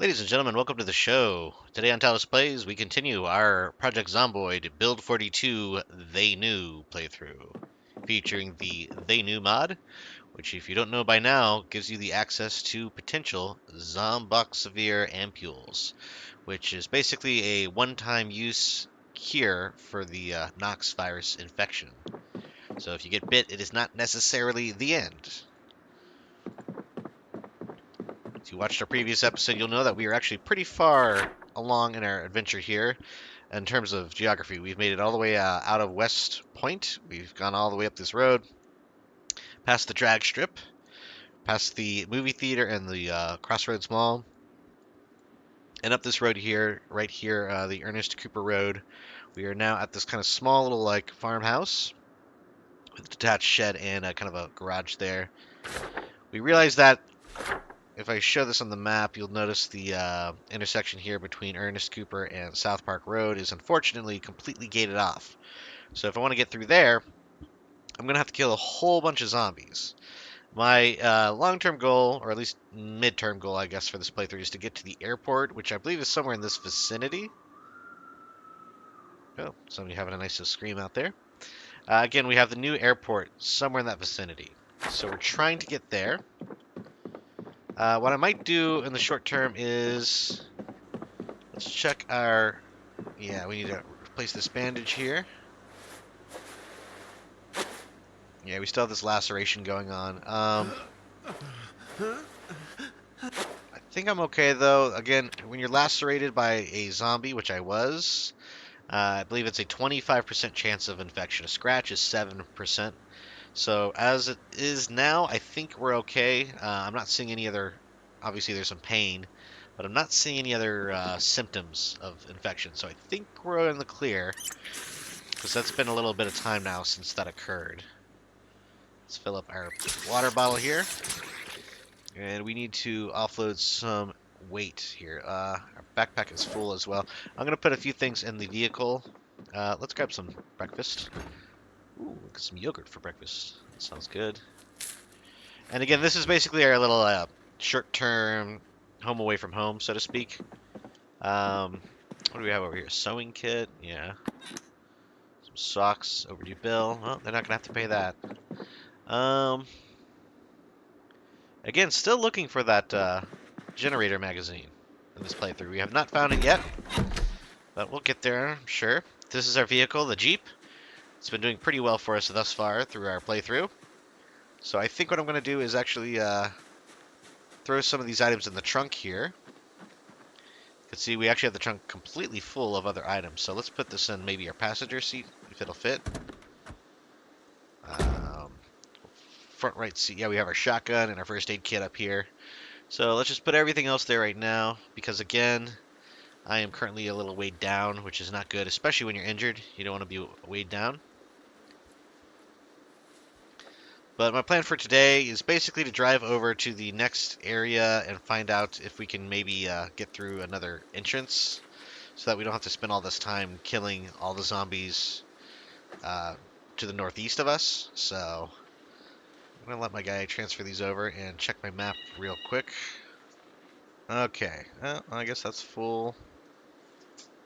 Ladies and gentlemen, welcome to the show. Today on Tallidus Plays, we continue our Project Zomboid Build 42 They Knew playthrough, featuring the They Knew mod, which, if you don't know by now, gives you the access to potential Zomboxavir ampules, which is basically a one-time use cure for the Nox virus infection. So if you get bit, it is not necessarily the end. If you watched our previous episode, you'll know that we are actually pretty far along in our adventure here in terms of geography. We've made it all the way out of West Point. We've gone all the way up this road, past the drag strip, past the movie theater and the Crossroads Mall, and up this road here, right here, the Ernest Cooper Road. We are now at this kind of small little like farmhouse with a detached shed and a kind of a garage there. We realized that if I show this on the map, you'll notice the intersection here between Ernest Cooper and South Park Road is unfortunately completely gated off. So if I want to get through there, I'm going to have to kill a whole bunch of zombies. My long-term goal, or at least mid-term goal, I guess, for this playthrough is to get to the airport, which I believe is somewhere in this vicinity. Oh, somebody having a nice little scream out there. Again, we have the new airport somewhere in that vicinity. So we're trying to get there. What I might do in the short term is, let's check our, yeah, we need to replace this bandage here. Yeah, we still have this laceration going on. I think I'm okay, though. Again, when you're lacerated by a zombie, which I was, I believe it's a 25% chance of infection. A scratch is 7%. So as it is now, I think we're okay. I'm not seeing any other, obviously there's some pain, but I'm not seeing any other symptoms of infection. So I think we're in the clear, because that's been a little bit of time now since that occurred. Let's fill up our water bottle here. And we need to offload some weight here. Our backpack is full as well. I'm going to put a few things in the vehicle. Let's grab some breakfast. Ooh, look at some yogurt for breakfast. That sounds good. And again, this is basically our little short-term home away from home, so to speak. What do we have over here? Sewing kit, yeah. Some socks, overdue bill. Well, they're not gonna have to pay that. Again, still looking for that generator magazine in this playthrough. We have not found it yet, but we'll get there, I'm sure. This is our vehicle, the Jeep. It's been doing pretty well for us thus far through our playthrough. So I think what I'm going to do is actually throw some of these items in the trunk here. You can see we actually have the trunk completely full of other items. So let's put this in maybe our passenger seat, if it'll fit. Front right seat, yeah, we have our shotgun and our first aid kit up here. So let's just put everything else there right now, because again, I am currently a little weighed down, which is not good, especially when you're injured. You don't want to be weighed down. But my plan for today is basically to drive over to the next area and find out if we can maybe get through another entrance so that we don't have to spend all this time killing all the zombies to the northeast of us. So I'm going to let my guy transfer these over and check my map real quick. Okay, well, I guess that's full.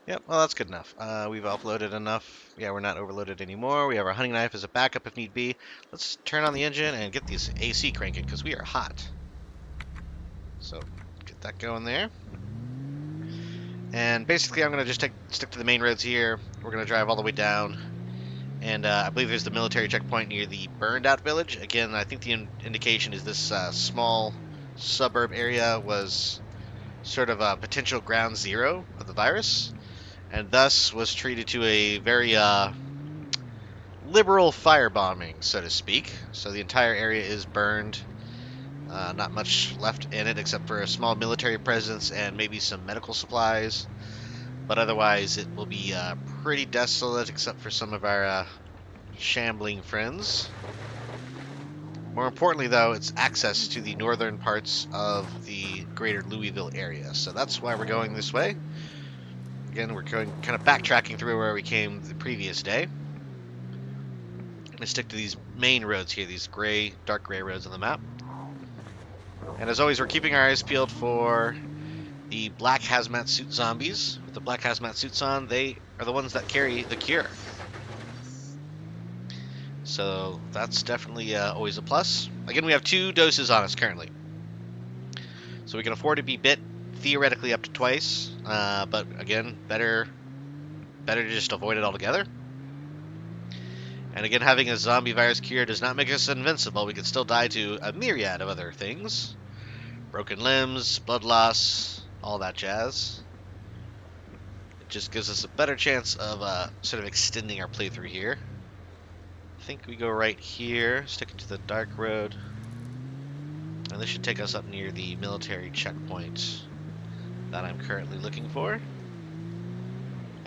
Yep, well, that's good enough. We've offloaded enough. Yeah, we're not overloaded anymore. We have our hunting knife as a backup if need be. Let's turn on the engine and get this AC cranking, because we are hot. So, get that going there. And basically, I'm going to just stick to the main roads here. We're going to drive all the way down. And I believe there's the military checkpoint near the burned out village. Again, I think the indication is this small suburb area was sort of a potential ground zero of the virus, and thus was treated to a very liberal firebombing, so to speak. So the entire area is burned. Not much left in it except for a small military presence and maybe some medical supplies. But otherwise, it will be pretty desolate except for some of our shambling friends. More importantly, though, it's access to the northern parts of the greater Louisville area. So that's why we're going this way. Again, we're going kind of backtracking through where we came the previous day. I'm going to stick to these main roads here, these gray, dark gray roads on the map. And as always, we're keeping our eyes peeled for the black hazmat suit zombies. With the black hazmat suits on, they are the ones that carry the cure. So that's definitely always a plus. Again, we have 2 doses on us currently. So we can afford to be bit theoretically up to twice. But again, better to just avoid it altogether. And again, having a zombie virus cure does not make us invincible. We can still die to a myriad of other things. Broken limbs, blood loss, all that jazz. It just gives us a better chance of sort of extending our playthrough here. I think we go right here, sticking to the dark road. And this should take us up near the military checkpoint that I'm currently looking for.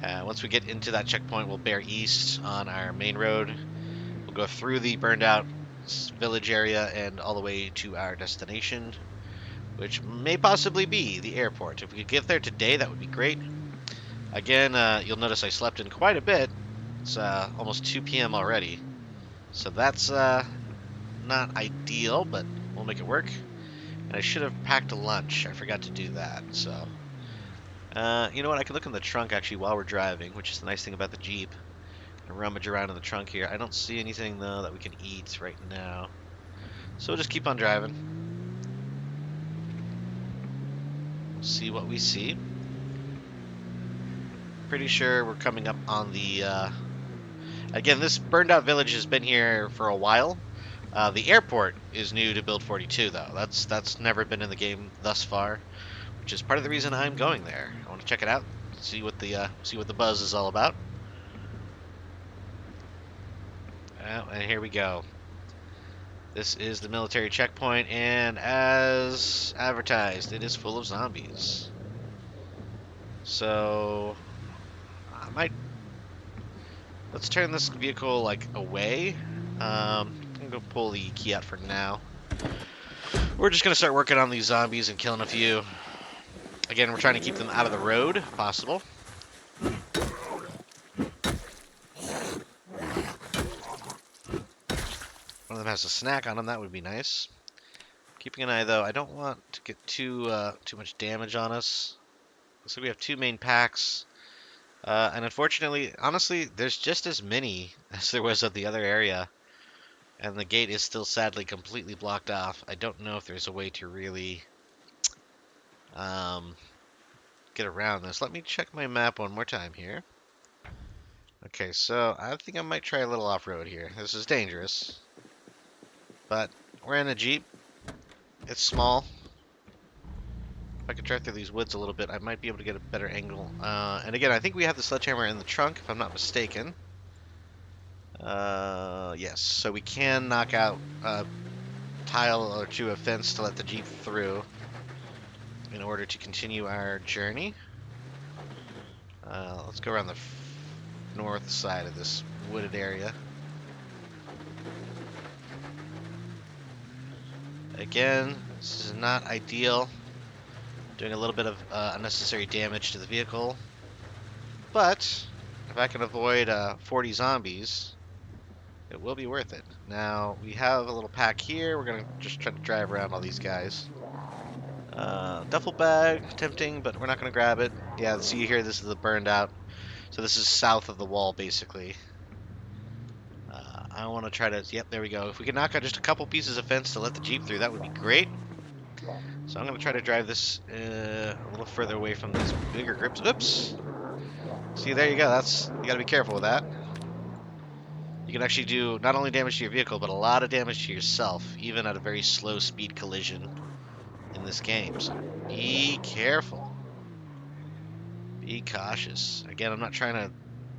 Once we get into that checkpoint, we'll bear east on our main road. We'll go through the burned out village area and all the way to our destination, which may possibly be the airport. If we could get there today, that would be great. Again, you'll notice I slept in quite a bit. It's almost 2 p.m. already. So that's not ideal, but we'll make it work. And I should have packed a lunch. I forgot to do that, so... you know what? I can look in the trunk, actually, while we're driving, which is the nice thing about the Jeep. And rummage around in the trunk here. I don't see anything, though, that we can eat right now. So we'll just keep on driving. We'll see what we see. Pretty sure we're coming up on the... Again, this burned out village has been here for a while. The airport is new to Build 42, though. That's never been in the game thus far, which is part of the reason I'm going there. I want to check it out, see what the buzz is all about. And here we go. This is the military checkpoint, and as advertised, it is full of zombies. So I might let's turn this vehicle like away. I'm gonna pull the key out for now. We're just gonna start working on these zombies and killing a few. Again, we're trying to keep them out of the road, if possible. One of them has a snack on them. That would be nice. Keeping an eye, though. I don't want to get too much damage on us. So we have 2 main packs. And unfortunately, honestly, there's just as many as there was at the other area. And the gate is still sadly completely blocked off. I don't know if there's a way to really get around this. Let me check my map one more time here. Okay, so I think I might try a little off-road here. This is dangerous. But we're in a Jeep. It's small. If I could drive through these woods a little bit, I might be able to get a better angle. And again, I think we have the sledgehammer in the trunk, if I'm not mistaken. Yes, so we can knock out a tile or 2 of fence to let the Jeep through in order to continue our journey. Let's go around the north side of this wooded area. Again, this is not ideal. Doing a little bit of unnecessary damage to the vehicle. But if I can avoid 40 zombies, it will be worth it. Now, we have a little pack here. We're going to just try to drive around all these guys. Duffel bag, tempting, but we're not going to grab it. Yeah, see here, this is the burned out. So this is south of the wall, basically. I want to try to... Yep, there we go. If we can knock out just a couple pieces of fence to let the Jeep through, that would be great. So I'm going to try to drive this a little further away from these bigger grips. Oops! See, there you go. You got to be careful with that. You can actually do not only damage to your vehicle, but a lot of damage to yourself, even at a very slow speed collision in this game. So be careful. Be cautious. Again, I'm not trying to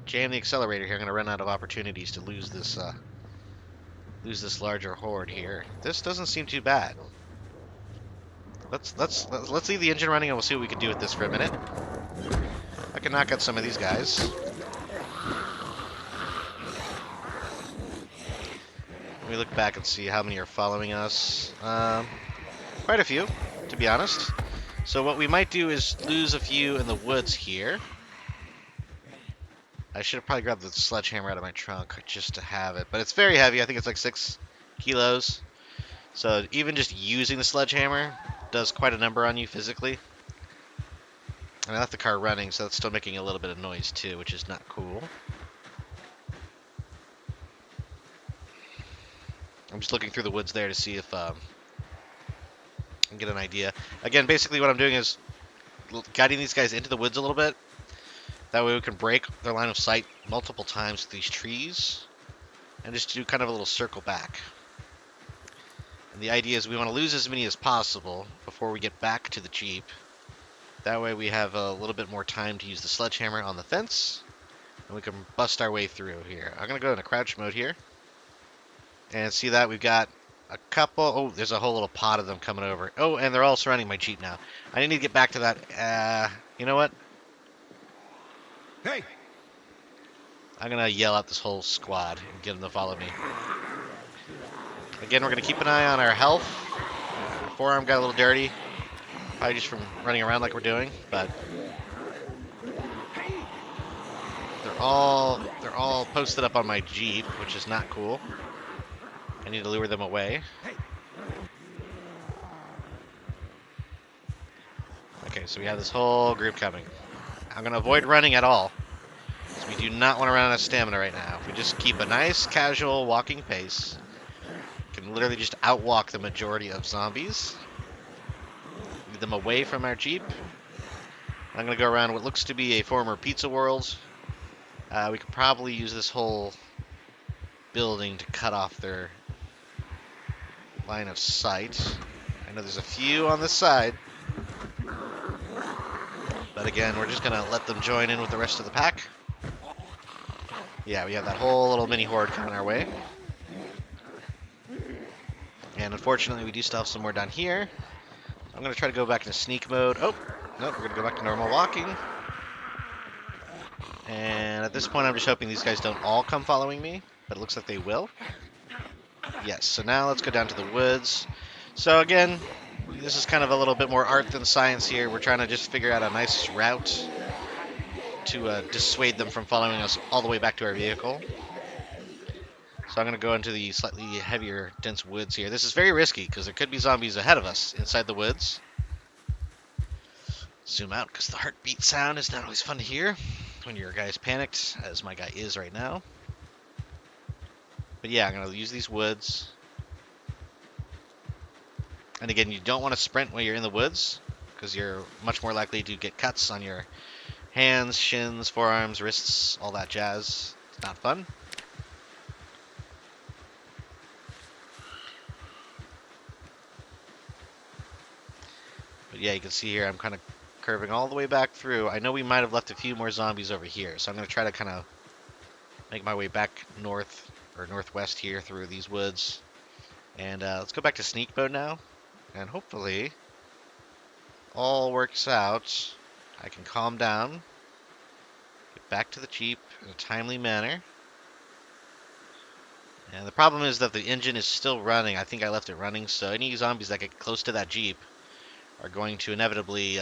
jam the accelerator here. I'm going to run out of opportunities to lose this larger horde here. This doesn't seem too bad. Let's leave the engine running and we'll see what we can do with this for a minute. I can knock out some of these guys. Let me look back and see how many are following us. Quite a few, to be honest. So what we might do is lose a few in the woods here. I should have probably grabbed the sledgehammer out of my trunk just to have it. But it's very heavy. I think it's like 6 kilos. So even just using the sledgehammer does quite a number on you physically. And I left the car running, so it's still making a little bit of noise too, which is not cool. I'm just looking through the woods there to see if I can get an idea. Again, basically what I'm doing is guiding these guys into the woods a little bit. That way we can break their line of sight multiple times with these trees and just do kind of a little circle back. And the idea is we want to lose as many as possible before we get back to the Jeep. That way we have a little bit more time to use the sledgehammer on the fence, and we can bust our way through here. I'm going to go into crouch mode here. And see that we've got a couple. Oh, there's a whole little pod of them coming over. Oh, and they're all surrounding my Jeep now. I need to get back to that. You know what? Hey! I'm going to yell at this whole squad and get them to follow me. Again, we're going to keep an eye on our health. Forearm got a little dirty. Probably just from running around like we're doing, but they're all posted up on my Jeep, which is not cool. I need to lure them away. Okay, so we have this whole group coming. I'm going to avoid running at all, because we do not want to run out of stamina right now. If we just keep a nice, casual walking pace, we can literally just outwalk the majority of zombies. Lead them away from our Jeep. I'm going to go around what looks to be a former Pizza World. We could probably use this whole building to cut off their line of sight. I know there's a few on this side. But again, we're just going to let them join in with the rest of the pack. Yeah, we have that whole little mini horde coming our way. And unfortunately, we do still have some more down here. I'm going to try to go back into sneak mode. Oh, no, we're going to go back to normal walking. And at this point, I'm just hoping these guys don't all come following me. But it looks like they will. Yes, so now let's go down to the woods. So again, this is kind of a little bit more art than science here. We're trying to just figure out a nice route to dissuade them from following us all the way back to our vehicle. So I'm going to go into the slightly heavier, dense woods here. This is very risky because there could be zombies ahead of us inside the woods. Zoom out because the heartbeat sound is not always fun to hear when your guy's panicked, as my guy is right now. But yeah, I'm going to use these woods. And again, you don't want to sprint while you're in the woods because you're much more likely to get cuts on your hands, shins, forearms, wrists, all that jazz. It's not fun. But yeah, you can see here I'm kind of curving all the way back through. I know we might have left a few more zombies over here, so I'm going to try to kind of make my way back north or northwest here through these woods. And let's go back to sneak mode now. And hopefully all works out. I can calm down, get back to the Jeep in a timely manner. And the problem is that the engine is still running. I think I left it running, so any zombies that get close to that Jeep are going to inevitably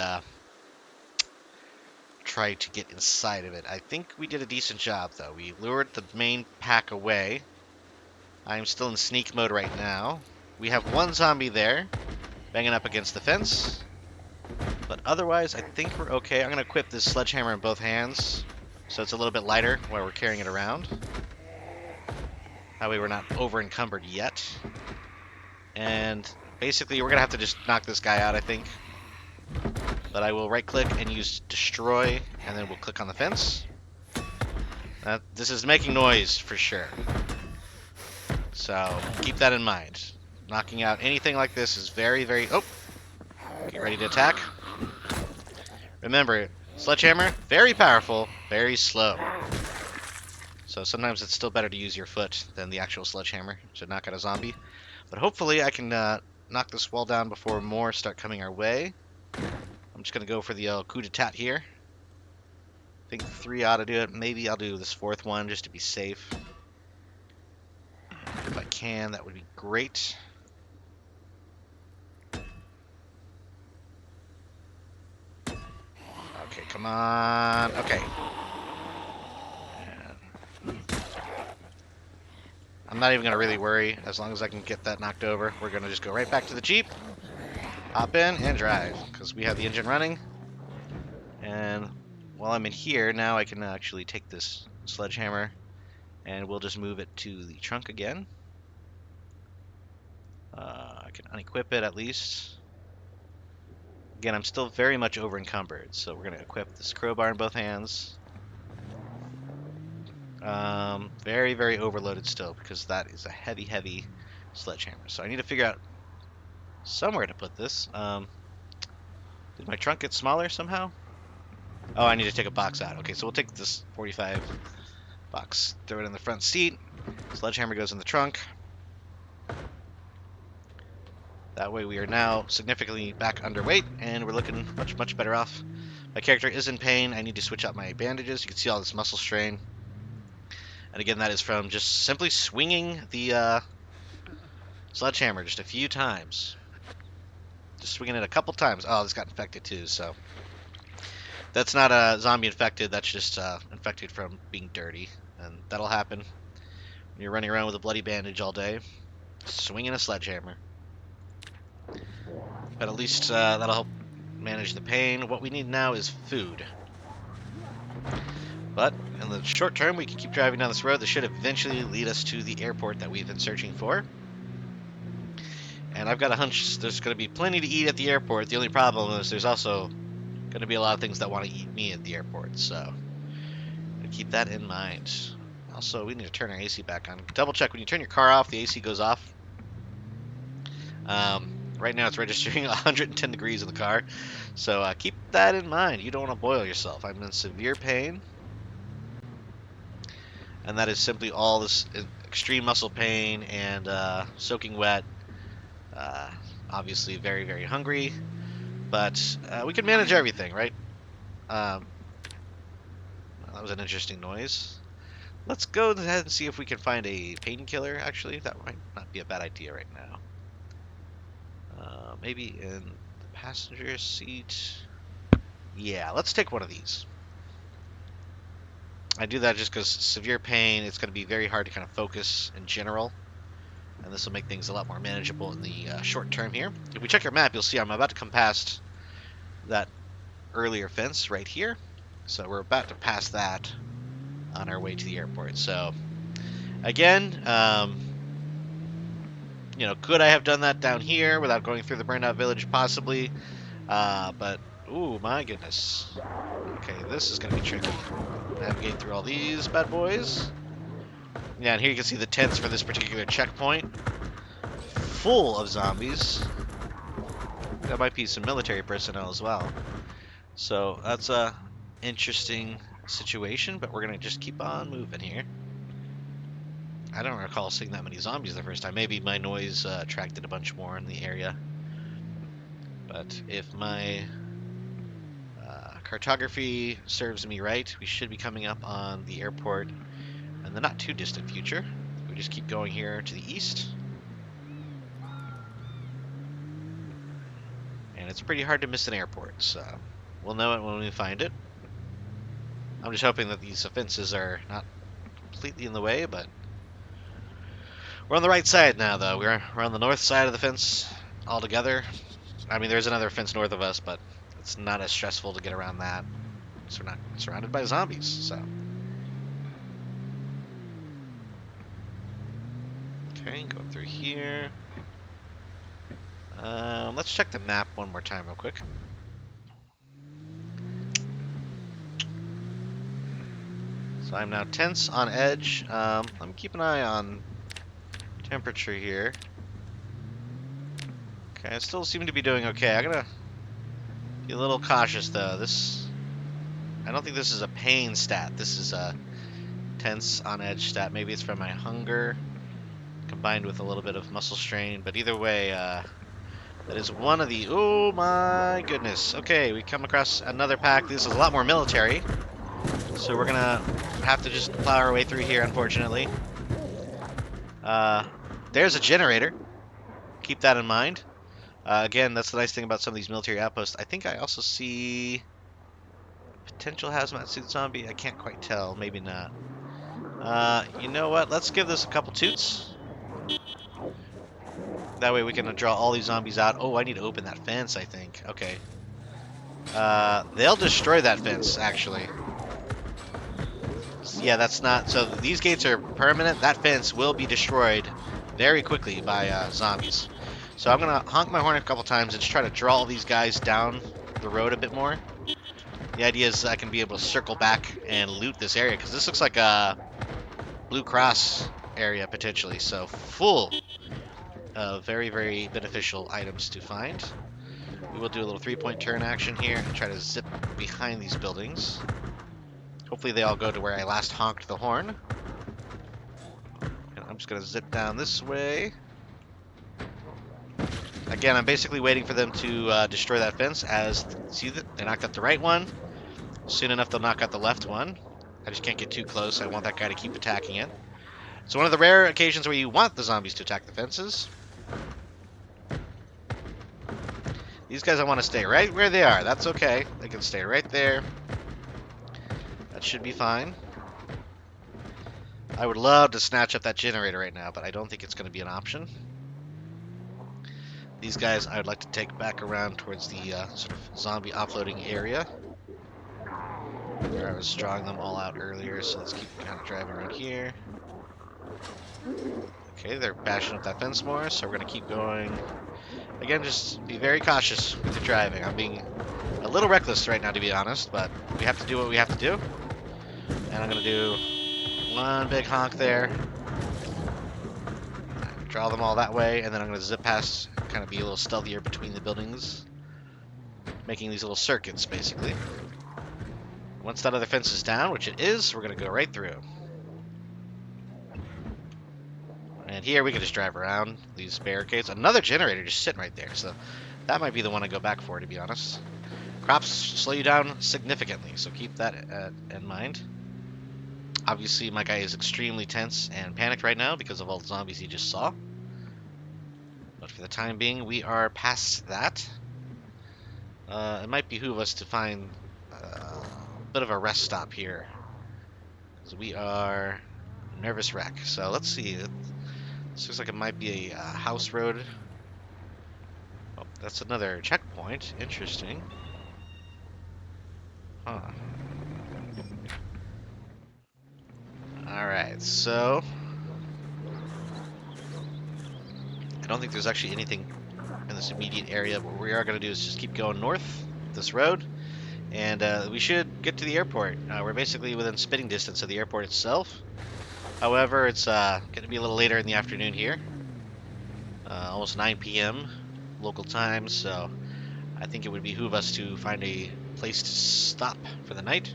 try to get inside of it. I think we did a decent job, though. We lured the main pack away. I'm still in sneak mode right now. We have one zombie there, banging up against the fence. But otherwise, I think we're okay. I'm going to equip this sledgehammer in both hands, so it's a little bit lighter while we're carrying it around. That way we're not over-encumbered yet. And basically, we're going to have to just knock this guy out, I think. But I will right-click and use Destroy, and then we'll click on the fence. This is making noise, for sure. So, keep that in mind. Knocking out anything like this is very, very... Oh! Get ready to attack. Remember, sledgehammer, very powerful, very slow. So sometimes it's still better to use your foot than the actual sledgehammer to knock out a zombie. But hopefully I can knock this wall down before more start coming our way. I'm just going to go for the coup d'etat here. I think 3 ought to do it. Maybe I'll do this 4th one just to be safe. If I can, that would be great. Okay, come on. Okay. I'm not even going to really worry. As long as I can get that knocked over, we're going to just go right back to the Jeep, hop in, and drive. Because we have the engine running. And while I'm in here, now I can actually take this sledgehammer and we'll just move it to the trunk again. I can unequip it at least. Again, I'm still very much over encumbered, so we're going to equip this crowbar in both hands. Very, very overloaded still because that is a heavy, heavy sledgehammer. So I need to figure out somewhere to put this. Did my trunk get smaller somehow? Oh, I need to take a box out. Okay, so we'll take this 45 box, throw it in the front seat. Sledgehammer goes in the trunk. That way we are now significantly back underweight, and we're looking much, much better off. My character is in pain. I need to switch out my bandages. You can see all this muscle strain. And again, that is from just simply swinging the sledgehammer just a few times. Just swinging it a couple times. Oh, this got infected too, so. That's not a zombie infected, that's just infected from being dirty. And that'll happen when you're running around with a bloody bandage all day, swinging a sledgehammer. But at least that'll help manage the pain. What we need now is food. But in the short term, we can keep driving down this road. This should eventually lead us to the airport that we've been searching for. And I've got a hunch there's going to be plenty to eat at the airport. The only problem is there's also going to be a lot of things that want to eat me at the airport. So keep that in mind. Also, we need to turn our AC back on. Double check when you turn your car off, the AC goes off. Right now it's registering 110 degrees in the car, so keep that in mind. You don't want to boil yourself. I'm in severe pain, and that is simply all this extreme muscle pain and soaking wet. Obviously very, very hungry, but we can manage everything, right? Well, that was an interesting noise. Let's go ahead and see if we can find a painkiller, actually. That might not be a bad idea right now. Maybe in the passenger seat. Yeah, let's take one of these. I do that just because severe pain, it's going to be very hard to kind of focus in general. And this will make things a lot more manageable in the short term here. If we check our map, you'll see I'm about to come past that earlier fence right here. So we're about to pass that on our way to the airport. So, again, you know, could I have done that down here without going through the burned out village? Possibly. But, ooh, my goodness. Okay, this is going to be tricky. Navigate through all these bad boys. Yeah, and here you can see the tents for this particular checkpoint. Full of zombies. That might be some military personnel as well. So, that's a interesting situation, but we're going to just keep on moving here. I don't recall seeing that many zombies the first time. Maybe my noise attracted a bunch more in the area. But if my cartography serves me right, we should be coming up on the airport in the not too distant future. We just keep going here to the east. And it's pretty hard to miss an airport, so we'll know it when we find it. I'm just hoping that these fences are not completely in the way, but we're on the right side now, though. We're on the north side of the fence altogether. I mean, there's another fence north of us, but it's not as stressful to get around that. So we're not surrounded by zombies, so. Okay, go through here. Let's check the map one more time real quick. So I'm now tense on edge. Let me keep an eye on temperature here. Okay, I still seem to be doing okay. I'm gonna be a little cautious though. I don't think this is a pain stat. This is a tense on edge stat. Maybe it's from my hunger combined with a little bit of muscle strain. But either way, that is one of the... Oh my goodness. Okay, we come across another pack. This is a lot more military. So we're gonna have to just plow our way through here, unfortunately. There's a generator. Keep that in mind. Again, that's the nice thing about some of these military outposts. I think I also see potential hazmat suit zombie. I can't quite tell. Maybe not. You know what? Let's give this a couple toots. That way we can draw all these zombies out. Oh, I need to open that fence, I think. Okay. They'll destroy that fence, actually. Yeah, that's not... So these gates are permanent. That fence will be destroyed very quickly by zombies. So I'm going to honk my horn a couple times and just try to draw these guys down the road a bit more. The idea is I can be able to circle back and loot this area, because this looks like a Blue Cross area, potentially. So full of very, very beneficial items to find. We will do a little three-point turn action here and try to zip behind these buildings. Hopefully they all go to where I last honked the horn. And I'm just going to zip down this way. Again, I'm basically waiting for them to destroy that fence. See that they knocked out the right one. Soon enough, they'll knock out the left one. I just can't get too close. I want that guy to keep attacking it. It's one of the rare occasions where you want the zombies to attack the fences. These guys I want to stay right where they are. That's okay. They can stay right there. That should be fine. I would love to snatch up that generator right now, but I don't think it's going to be an option. These guys I would like to take back around towards the sort of zombie offloading area, where I was drawing them all out earlier, so let's keep kind of driving around here. Okay, they're bashing up that fence more, so we're going to keep going. Again, just be very cautious with your driving. I'm being a little reckless right now, to be honest, but we have to do what we have to do. And I'm going to do one big honk there. Draw them all that way, and then I'm going to zip past, kind of be a little stealthier between the buildings, making these little circuits, basically. Once that other fence is down, which it is, we're going to go right through. And here we can just drive around these barricades. Another generator just sitting right there, so that might be the one I go back for, to be honest. Crops slow you down significantly, so keep that in mind. Obviously, my guy is extremely tense and panicked right now because of all the zombies he just saw. But for the time being, we are past that. It might behoove us to find a bit of a rest stop here, because we are nervous wreck. So let's see. This looks like it might be a house road. Oh, that's another checkpoint. Interesting. Huh. Alright, so I don't think there's actually anything in this immediate area. What we are going to do is just keep going north this road, and we should get to the airport. We're basically within spitting distance of the airport itself. However, it's going to be a little later in the afternoon here. Almost 9 p.m. local time, so I think it would behoove us to find a place to stop for the night.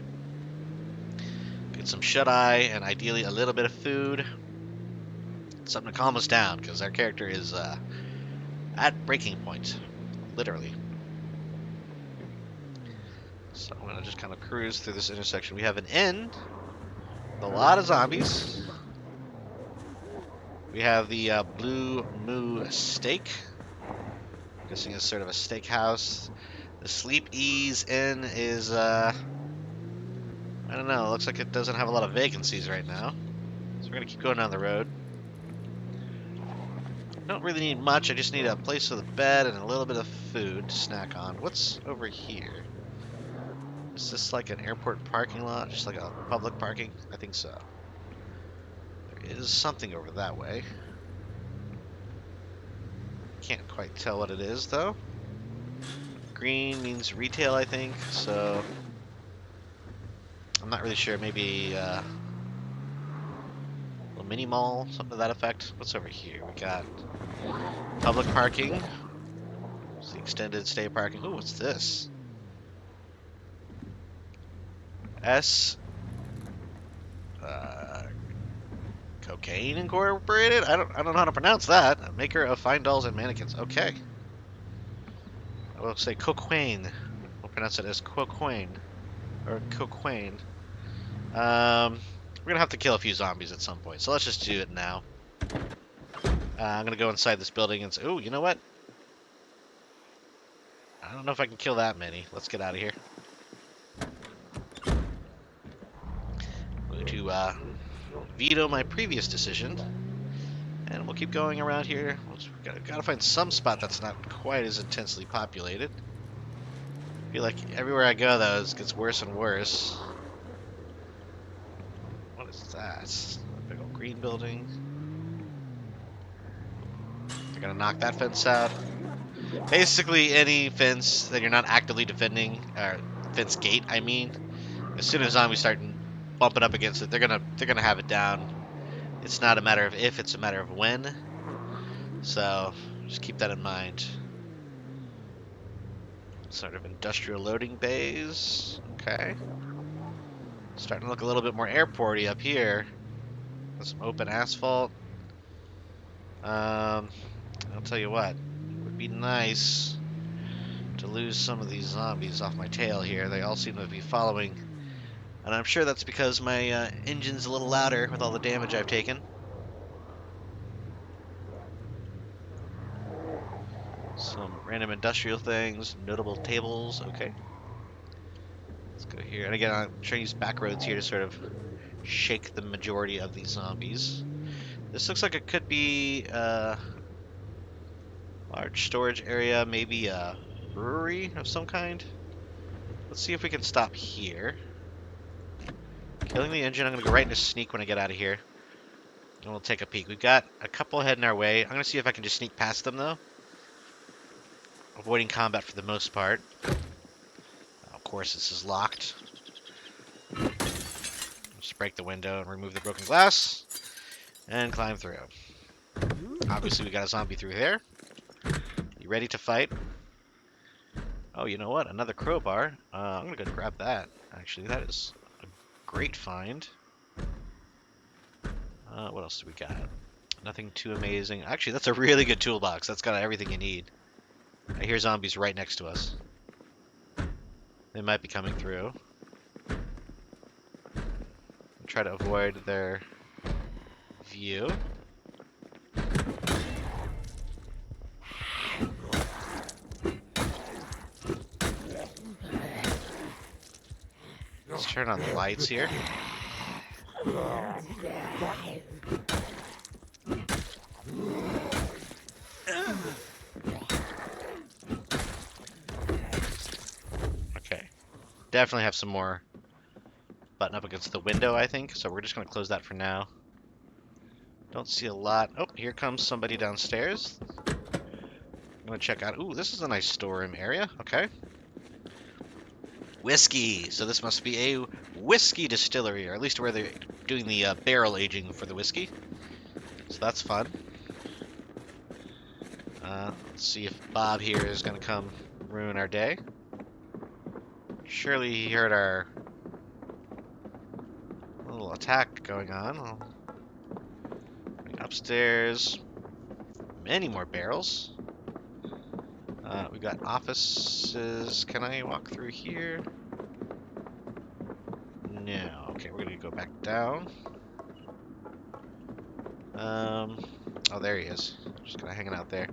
Get some shut-eye, and ideally a little bit of food. Something to calm us down, because our character is at breaking point, literally. So I'm going to just kind of cruise through this intersection. We have an inn with a lot of zombies. We have the Blue Moo Steak. I'm guessing it's sort of a steakhouse. The Sleep Ease Inn is, I don't know, it looks like it doesn't have a lot of vacancies right now. So we're going to keep going down the road. Don't really need much, I just need a place with a bed and a little bit of food to snack on. What's over here? Is this like an airport parking lot? Just like a public parking? I think so. There is something over that way. Can't quite tell what it is, though. Green means retail, I think, so I'm not really sure. Maybe a little mini mall, something to that effect. What's over here? We got public parking. It's the extended stay parking. Ooh, what's this? Cocaine Incorporated? I don't know how to pronounce that. A maker of fine dolls and mannequins. Okay. I will say cocaine. We'll pronounce it as cocaine. Or cocaine. We're gonna have to kill a few zombies at some point, so let's just do it now. I'm gonna go inside this building and say, ooh, you know what? I don't know if I can kill that many. Let's get out of here. I'm going to veto my previous decision, and we'll keep going around here. Gotta find some spot that's not quite as intensely populated. I feel like everywhere I go, though, it gets worse and worse. What is that? A big old green building. They're gonna knock that fence out. Basically, any fence that you're not actively defending, or fence gate, I mean, as soon as zombies start bumping up against it, they're gonna have it down. It's not a matter of if, it's a matter of when. So just keep that in mind. Sort of industrial loading bays. Okay. Starting to look a little bit more airporty up here. With some open asphalt. I'll tell you what. It would be nice to lose some of these zombies off my tail here. They all seem to be following. And I'm sure that's because my engine's a little louder with all the damage I've taken. Some random industrial things, notable tables. Okay. Let's go here. And again, I'm trying to use back roads here to sort of shake the majority of these zombies. This looks like it could be a large storage area, maybe a brewery of some kind. Let's see if we can stop here. Killing the engine. I'm going to go right into sneak when I get out of here. And we'll take a peek. We've got a couple heading our way. I'm going to see if I can just sneak past them, though. Avoiding combat for the most part. Of course, this is locked. Just break the window and remove the broken glass. And climb through. Obviously, we got a zombie through here. You ready to fight? Oh, you know what? Another crowbar. I'm going to go grab that, actually. That is a great find. What else do we got? Nothing too amazing. Actually, that's a really good toolbox. That's got everything you need. I hear zombies right next to us. They might be coming through. Try to avoid their view. Let's turn on the lights here. Okay. Definitely have some more button up against the window, I think. So we're just going to close that for now. Don't see a lot. Oh, here comes somebody downstairs. I'm going to check out. Ooh, this is a nice storeroom area. Okay. Whiskey. So this must be a whiskey distillery, or at least where they're doing the barrel aging for the whiskey. So that's fun. Let's see if Bob here is going to come ruin our day. Surely he heard our little attack going on. Upstairs. Many more barrels. We've got offices. Can I walk through here? No. Okay, we're going to go back down. Oh, there he is. Just kind of hanging out there.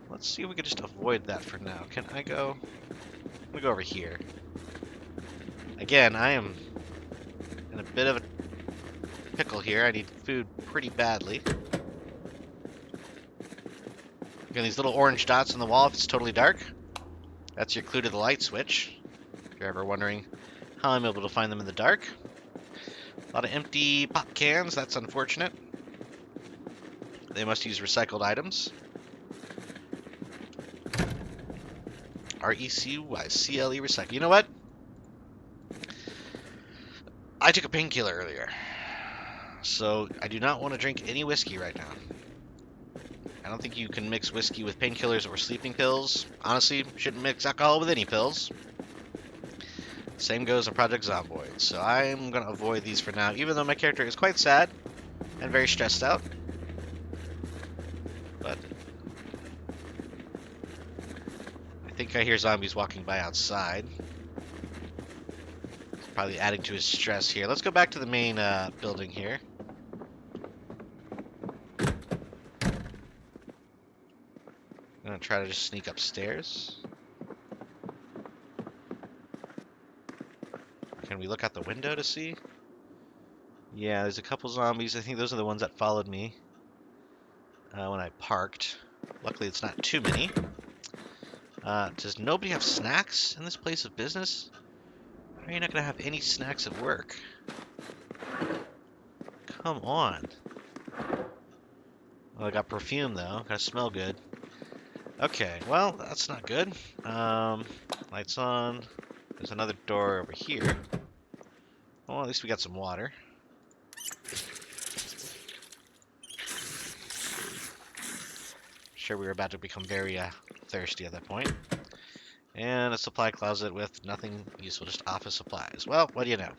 Let's see if we can just avoid that for now. Can I go? I'm going to go over here. Again, I am in a bit of a pickle here. I need food pretty badly. Again, these little orange dots on the wall, if it's totally dark, that's your clue to the light switch. If you're ever wondering how I'm able to find them in the dark. A lot of empty pop cans, that's unfortunate. They must use recycled items. RECYCLE recycle. You know what? I took a painkiller earlier. So I do not want to drink any whiskey right now. I don't think you can mix whiskey with painkillers or sleeping pills. Honestly, shouldn't mix alcohol with any pills. Same goes on Project Zomboid. So I'm going to avoid these for now, even though my character is quite sad and very stressed out. But I think I hear zombies walking by outside. It's probably adding to his stress here. Let's go back to the main building here. I'm going to try to just sneak upstairs. Can we look out the window to see? Yeah, there's a couple zombies. I think those are the ones that followed me when I parked. Luckily, it's not too many. Does nobody have snacks in this place of business? Why are you not gonna have any snacks at work? Come on. Well, I got perfume though. Gotta smell good. Okay, well, that's not good. Lights on. There's another door over here. Well, at least we got some water. Sure, we were about to become very thirsty at that point. And a supply closet with nothing useful, just office supplies. Well, what do you know?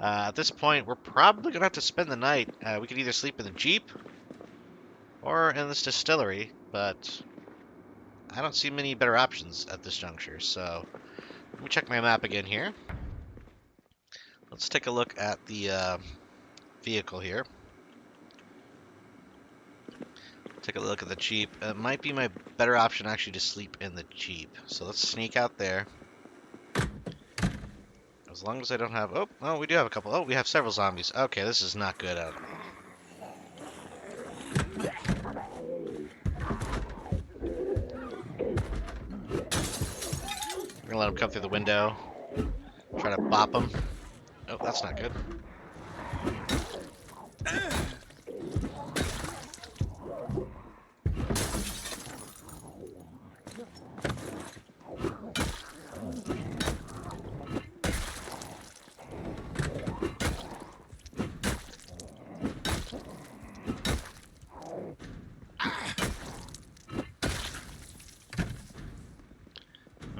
At this point, we're probably gonna have to spend the night. We could either sleep in the Jeep or in this distillery, but I don't see many better options at this juncture. So let me check my map again here. Let's take a look at the vehicle here. Take a look at the Jeep. It might be my better option actually to sleep in the Jeep. So let's sneak out there. As long as I don't have... Oh, we do have a couple. Oh, we have several zombies. Okay, this is not good at all. We're gonna let them come through the window. Try to bop them. Oh, that's not good.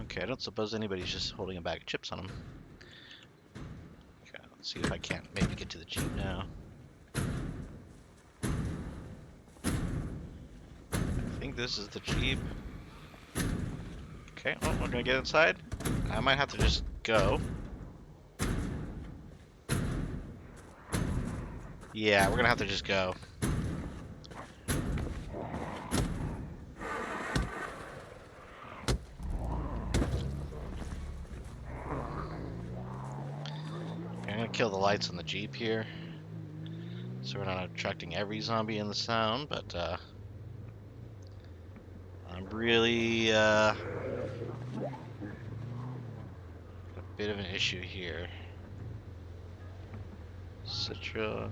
Okay, I don't suppose anybody's just holding a bag of chips on them. Okay, let's see if I can't maybe get to the Jeep now. I think this is the Jeep. Okay, well, we're gonna get inside. I might have to just go. Yeah, we're gonna have to just go. I'm gonna kill the lights on the Jeep here, so we're not attracting every zombie in the sound, but I'm really a bit of an issue here. Citra.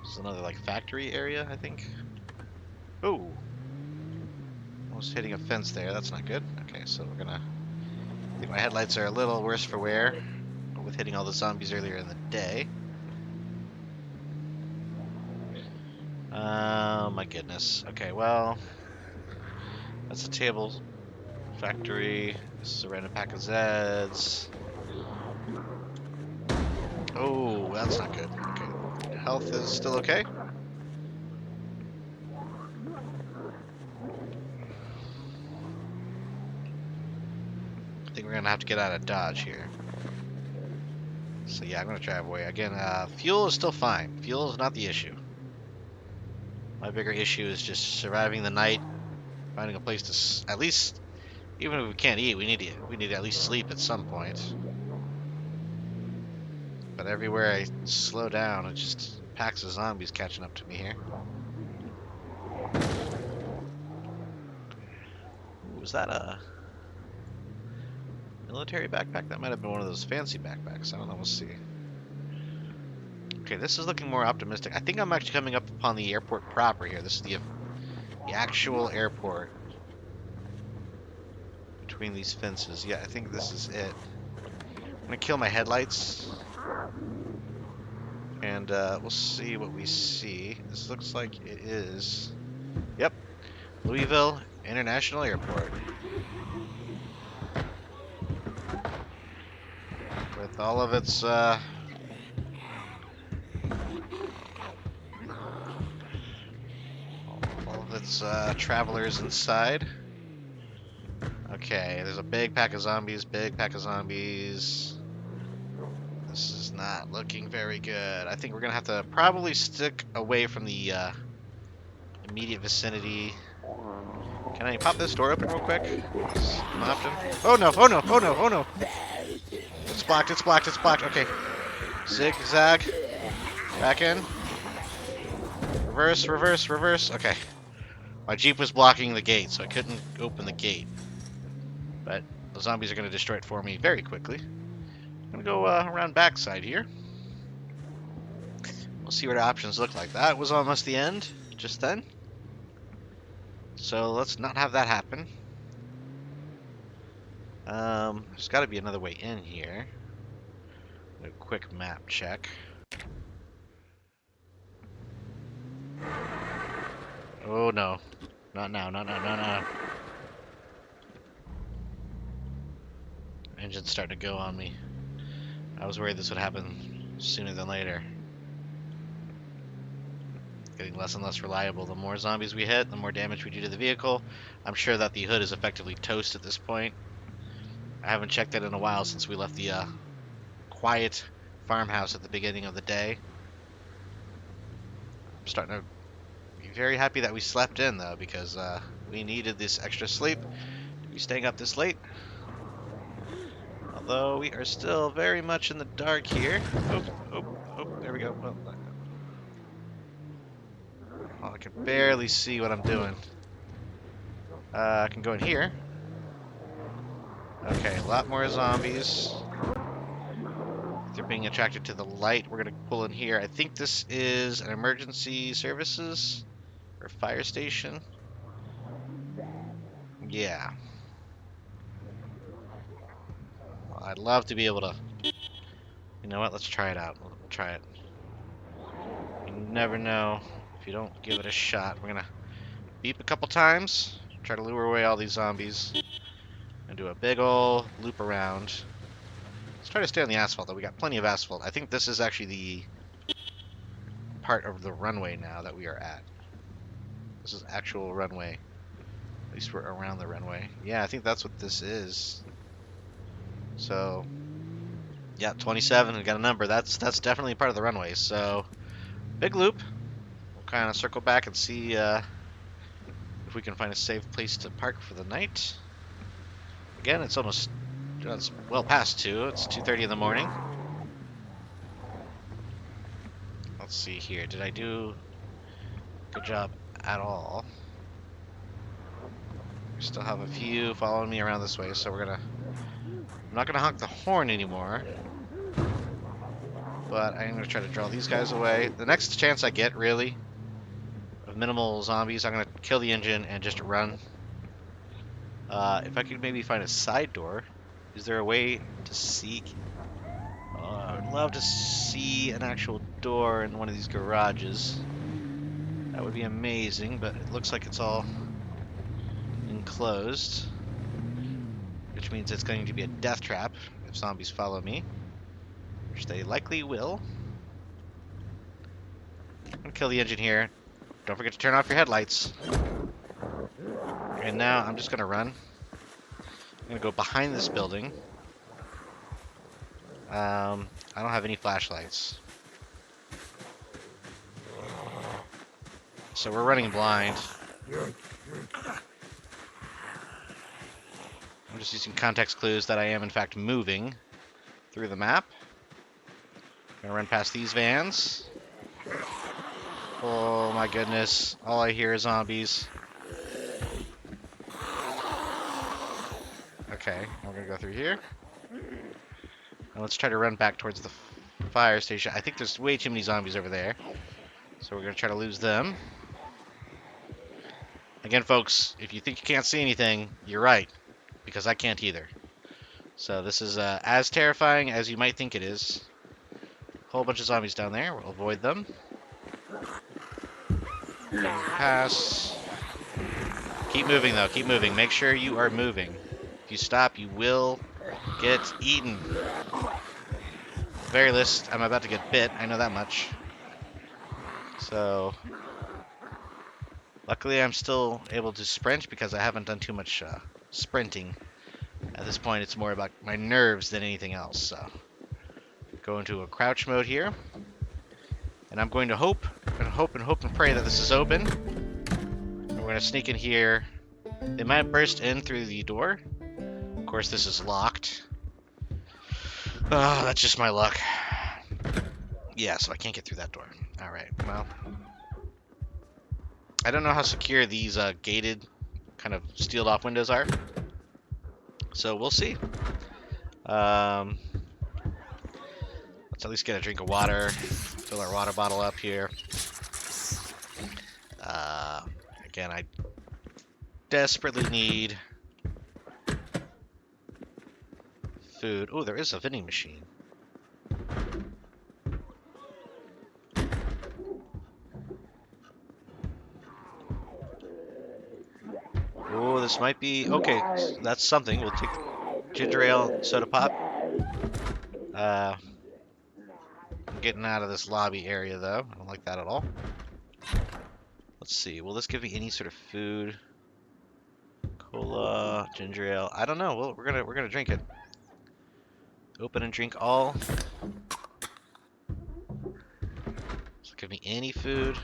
This is another like factory area, I think. Oh, almost hitting a fence there. That's not good. Okay, so we're gonna. I think my headlights are a little worse for wear with hitting all the zombies earlier in the day. Oh my goodness. Okay, well, that's a table factory. This is a random pack of Zeds. Oh, that's not good. Okay, health is still okay. I think we're gonna have to get out of Dodge here. So yeah, I'm gonna drive away again. Fuel is still fine. Fuel is not the issue. My bigger issue is just surviving the night, finding a place to at least, even if we can't eat, we need to at least sleep at some point. But everywhere I slow down, it just packs of zombies catching up to me here. Ooh, was that a military backpack? That might have been one of those fancy backpacks. I don't know. We'll see. Okay, this is looking more optimistic. I think I'm actually coming up upon the airport proper here. This is the actual airport between these fences. Yeah, I think this is it. I'm gonna kill my headlights, and we'll see what we see. This looks like it is. Yep, Louisville International Airport. With all of its travelers inside. Okay, there's a big pack of zombies, big pack of zombies. This is not looking very good. I think we're gonna have to probably stick away from the immediate vicinity. Can I pop this door open real quick? Oh no, oh no, oh no, oh no! It's blocked, it's blocked, it's blocked. Okay. Zigzag. Back in. Reverse, reverse, reverse. Okay. My Jeep was blocking the gate, so I couldn't open the gate. But the zombies are going to destroy it for me very quickly. I'm going to go around backside here. We'll see what our options look like. That was almost the end, just then. So let's not have that happen. There's got to be another way in here. A quick map check. Oh no. Not now, not now, not now. Engine's starting to go on me. I was worried this would happen sooner than later. Getting less and less reliable. The more zombies we hit, the more damage we do to the vehicle. I'm sure that the hood is effectively toast at this point. I haven't checked it in a while since we left the quiet farmhouse at the beginning of the day. I'm starting to be very happy that we slept in, though, because we needed this extra sleep to be staying up this late. Although we are still very much in the dark here. Oh, there we go. Well, I can barely see what I'm doing. I can go in here. Okay, a lot more zombies. They're being attracted to the light. We're going to pull in here. I think this is an emergency services or fire station. Yeah. Well, I'd love to be able to... You know what? Let's try it out. We'll try it. You never know if you don't give it a shot. We're going to beep a couple times. Try to lure away all these zombies. And do a big ol' loop around. Let's try to stay on the asphalt, though. We got plenty of asphalt. I think this is actually the part of the runway now that we are at. This is actual runway. At least we're around the runway. Yeah, I think that's what this is. So, yeah, 27. We got a number. That's definitely part of the runway. So, big loop. We'll kind of circle back and see if we can find a safe place to park for the night. Again, it's well past 2. It's 2:30 in the morning. Let's see here. Did I do a good job at all? We still have a few following me around this way, so I'm not gonna honk the horn anymore. But I'm gonna try to draw these guys away. The next chance I get, really, of minimal zombies, I'm gonna kill the engine and just run. If I could maybe find a side door. Is there a way to see? I would love to see an actual door in one of these garages. That would be amazing, but it looks like it's all enclosed, which means it's going to be a death trap if zombies follow me, which they likely will. I'm gonna kill the engine here. Don't forget to turn off your headlights. And now I'm just gonna run. I'm gonna go behind this building. I don't have any flashlights, so we're running blind. I'm just using context clues that I am in fact moving through the map. I'm gonna run past these vans. Oh my goodness, all I hear is zombies. Okay, we're gonna go through here. And let's try to run back towards the fire station. I think there's way too many zombies over there, so we're gonna try to lose them. Again, folks, if you think you can't see anything, you're right, because I can't either. So this is as terrifying as you might think it is. Whole bunch of zombies down there. We'll avoid them. Pass. Keep moving, though. Keep moving. Make sure you are moving. If you stop, you will get eaten. At the very least, I'm about to get bit. I know that much. So, luckily, I'm still able to sprint because I haven't done too much sprinting. At this point, it's more about my nerves than anything else. So, go into a crouch mode here. And I'm going to hope and pray that this is open. And we're going to sneak in here. They might burst in through the door. Of course, this is locked. Oh, that's just my luck. Yeah, so I can't get through that door. Alright, well. I don't know how secure these gated, kind of sealed off windows are. So we'll see. Let's at least get a drink of water. Fill our water bottle up here. Uh, Again, I desperately need food. Oh, there is a vending machine. Oh, this might be okay. That's something. We'll take the ginger ale soda pop. I'm getting out of this lobby area though. I don't like that at all. Let's see. Will this give me any sort of food? Cola, ginger ale. I don't know. Well, we're gonna drink it. Open and drink all. Does it give me any food?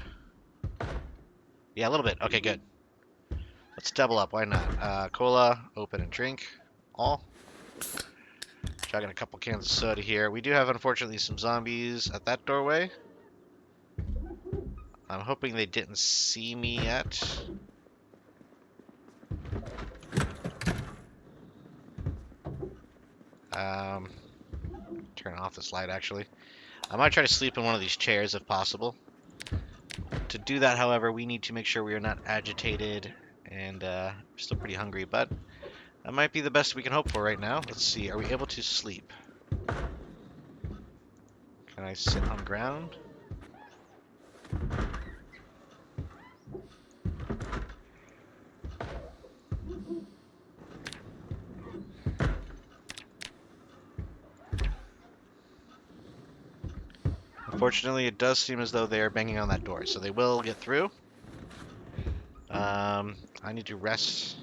Yeah, a little bit. Okay, good. Let's double up. Why not? Cola, open and drink all. Chugging a couple cans of soda here. We do have, unfortunately, some zombies at that doorway. I'm hoping they didn't see me yet. Turn off this light, actually. I might try to sleep in one of these chairs if possible. To do that, however, we need to make sure we are not agitated and still pretty hungry, but that might be the best we can hope for right now. Let's see. Are we able to sleep? Can I sit on ground? Unfortunately, it does seem as though they are banging on that door, so they will get through. I need to rest.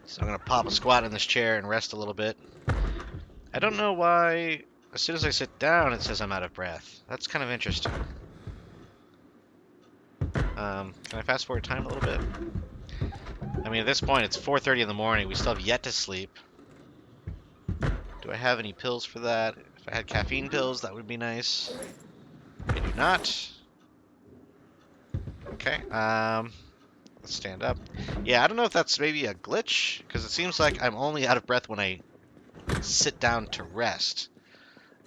So I'm going to pop a squat in this chair and rest a little bit. I don't know why, as soon as I sit down, it says I'm out of breath. That's kind of interesting. Can I fast forward time a little bit? I mean, at this point, it's 4:30 in the morning. We still have yet to sleep. Do I have any pills for that? If I had caffeine pills, that would be nice. I do not. Okay, let's stand up. Yeah, I don't know if that's maybe a glitch, because it seems like I'm only out of breath when I sit down to rest.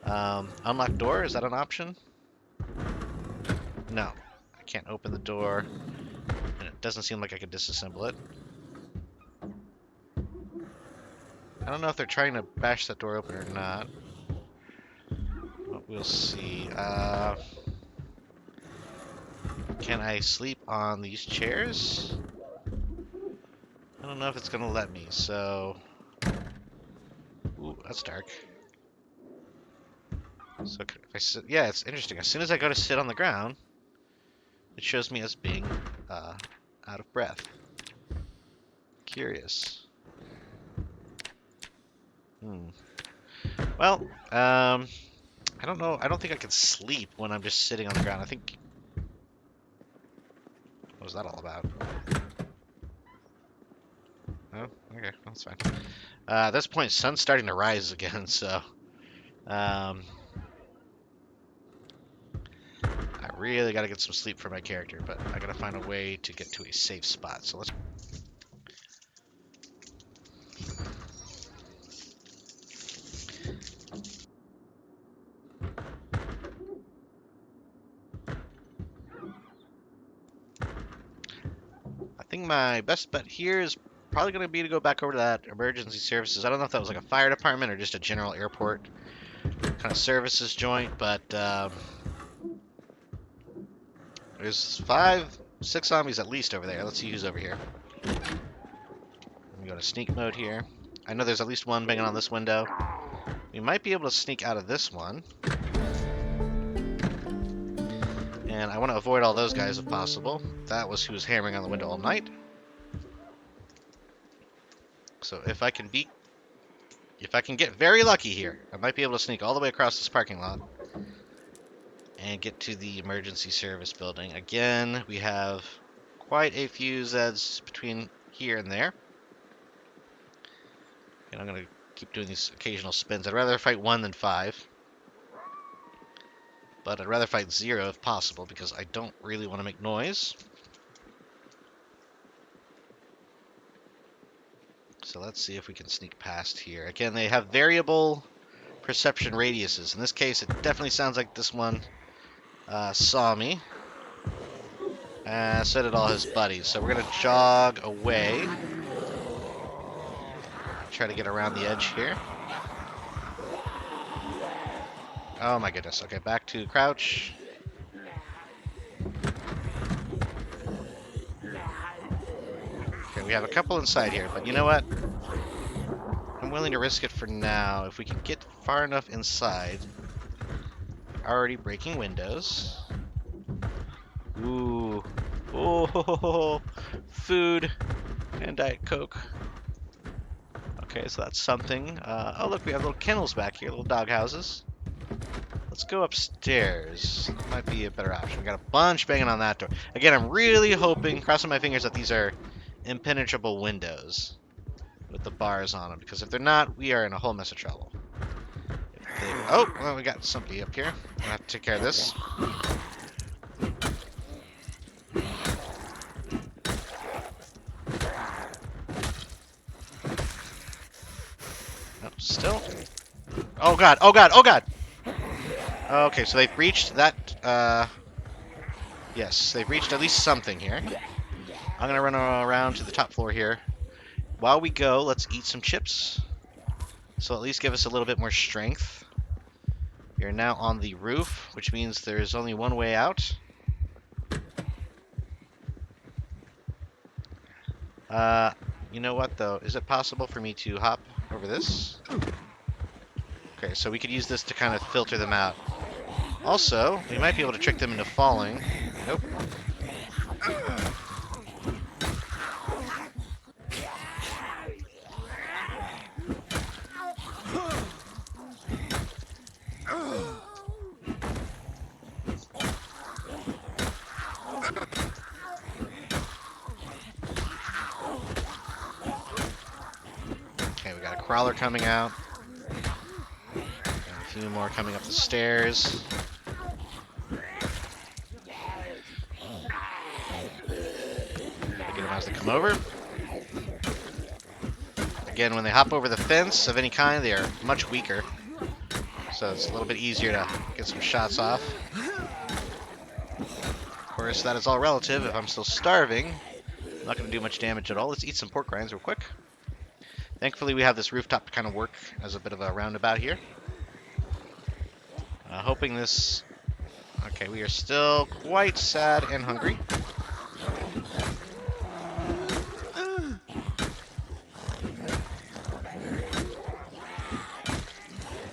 Unlock door, is that an option? No, I can't open the door, and it doesn't seem like I could disassemble it. I don't know if they're trying to bash that door open or not. But we'll see. Can I sleep on these chairs? I don't know if it's gonna let me, so... Ooh, that's dark. So if I sit... Yeah, it's interesting. As soon as I go to sit on the ground, it shows me as being out of breath. Curious. Well, I don't know. I don't think I can sleep when I'm just sitting on the ground. I think... What was that all about? Oh, okay. That's fine. At this point, sun's starting to rise again, so... I really gotta get some sleep for my character, but I gotta find a way to get to a safe spot. So let's... I think my best bet here is probably gonna be to go back over to that emergency services. I don't know if that was like a fire department or just a general airport kind of services joint, but there's 6 zombies at least over there. Let's see who's over here. Let me go to sneak mode here. I know there's at least one banging on this window. We might be able to sneak out of this one. And I want to avoid all those guys if possible. That was who was hammering on the window all night. So if I can get very lucky here, I might be able to sneak all the way across this parking lot and get to the emergency service building. Again, we have quite a few Zeds between here and there. And I'm going to keep doing these occasional spins. I'd rather fight 1 than 5. but I'd rather fight 0 if possible because I don't really want to make noise. So let's see if we can sneak past here. Again, they have variable perception radiuses. In this case, it definitely sounds like this one saw me. So did all his buddies. So we're going to jog away. Try to get around the edge here. Oh my goodness. Okay, back to crouch. Okay, we have a couple inside here, but you know what? I'm willing to risk it for now. If we can get far enough inside. Already breaking windows. Ooh. Oh, food and Diet Coke. Okay, so that's something. Oh, look, we have little kennels back here, little dog houses. Let's go upstairs. That might be a better option. We got a bunch banging on that door. Again, I'm really hoping, crossing my fingers, that these are impenetrable windows with the bars on them. Because if they're not, we are in a whole mess of trouble. Oh, well, we got somebody up here. I have to take care of this. Still? Oh god, oh god, oh god! Okay, so they've reached that, yes, they've reached at least something here. I'm gonna run around to the top floor here. While we go, let's eat some chips. So at least give us a little bit more strength. We are now on the roof, which means there is only one way out. You know what, though? Is it possible for me to hop over this? Okay, so we could use this to kind of filter them out. Also, we might be able to trick them into falling. Nope. Okay, we got a crawler coming out. And a few more coming up the stairs. Get them as they come over. Again, when they hop over the fence of any kind, they are much weaker. So it's a little bit easier to get some shots off. Of course, that is all relative. If I'm still starving, I'm not going to do much damage at all. Let's eat some pork rinds real quick. Thankfully, we have this rooftop to kind of work as a bit of a roundabout here. Hoping this... Okay, we are still quite sad and hungry.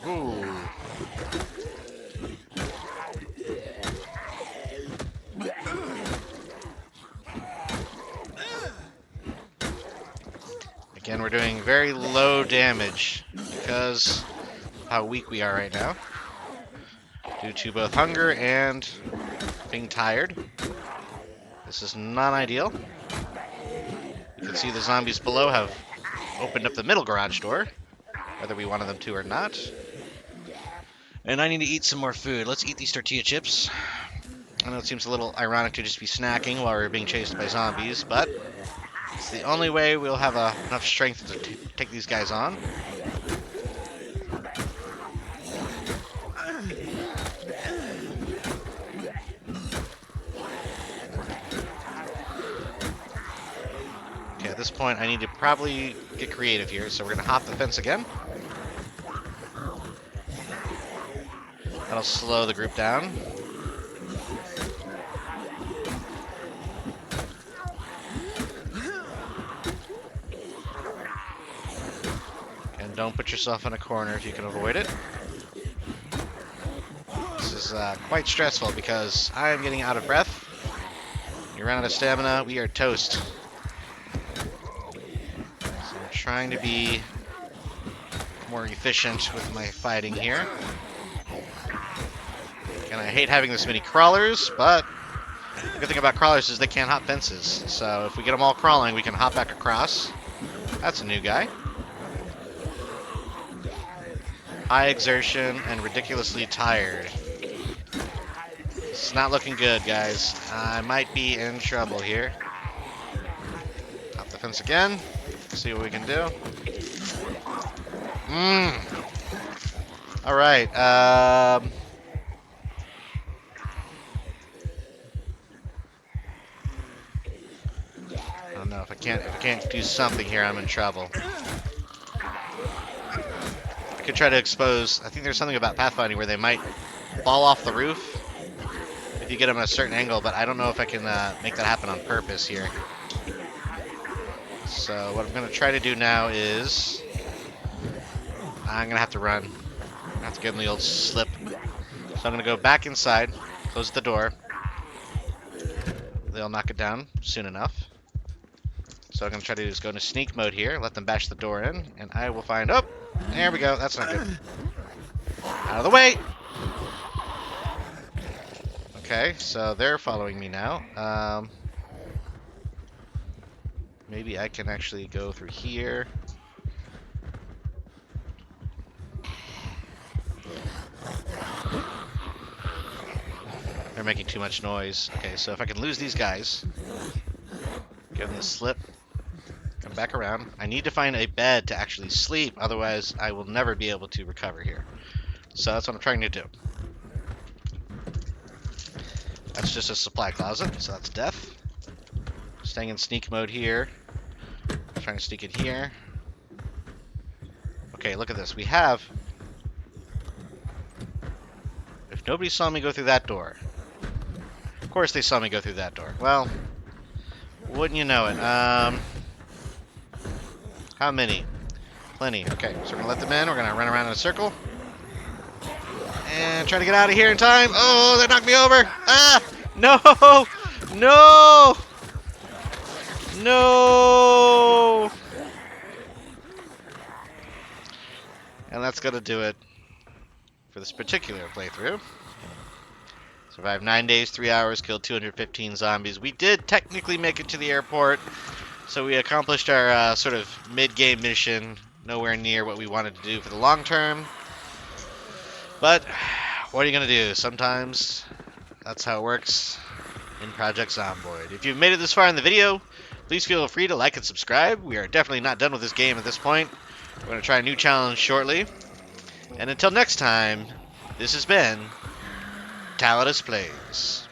Ooh. Again, we're doing very low damage because of how weak we are right now. Due to both hunger and being tired. This is not ideal. You can see the zombies below have opened up the middle garage door, whether we wanted them to or not. And I need to eat some more food. Let's eat these tortilla chips. I know it seems a little ironic to just be snacking while we're being chased by zombies, but it's the only way we'll have enough strength to take these guys on. Okay, at this point I need to probably get creative here, so we're going to hop the fence again. That'll slow the group down. And don't put yourself in a corner if you can avoid it. This is quite stressful because I am getting out of breath. You run out of stamina, we are toast. So I'm trying to be more efficient with my fighting here. And I hate having this many crawlers, but the good thing about crawlers is they can't hop fences. So if we get them all crawling, we can hop back across. That's a new guy. High exertion and ridiculously tired. It's not looking good, guys. I might be in trouble here. Hop the fence again. See what we can do. All right. I don't know if I can't do something here. I'm in trouble. I could try to expose. I think there's something about pathfinding where they might fall off the roof if you get them at a certain angle, but I don't know if I can make that happen on purpose here. So what I'm going to try to do now is I'm going to have to run. I'm going to have to give them the old slip. So I'm going to go back inside, close the door. They'll knock it down soon enough. So I'm going to try to just go into sneak mode here, let them bash the door in, and I will find... Oh! There we go. That's not good. Out of the way! Okay, so they're following me now. Maybe I can actually go through here. They're making too much noise. Okay, so if I can lose these guys, give them the slip, come back around. I need to find a bed to actually sleep, otherwise I will never be able to recover here. So that's what I'm trying to do. That's just a supply closet, so that's death. Staying in sneak mode here. Trying to sneak in here. Okay, look at this. We have... If nobody saw me go through that door... Of course they saw me go through that door. Well, wouldn't you know it. How many? Plenty. Okay, so we're going to let them in. We're going to run around in a circle. And try to get out of here in time. Oh, they knocked me over. Ah! No! No! No! And that's going to do it for this particular playthrough. Survived 9 days, 3 hours, killed 215 zombies. We did technically make it to the airport, so we accomplished our sort of mid-game mission. Nowhere near what we wanted to do for the long term. But what are you going to do? Sometimes that's how it works in Project Zomboid. If you've made it this far in the video, please feel free to like and subscribe. We are definitely not done with this game at this point. We're going to try a new challenge shortly. And until next time, this has been Tallidus Plays.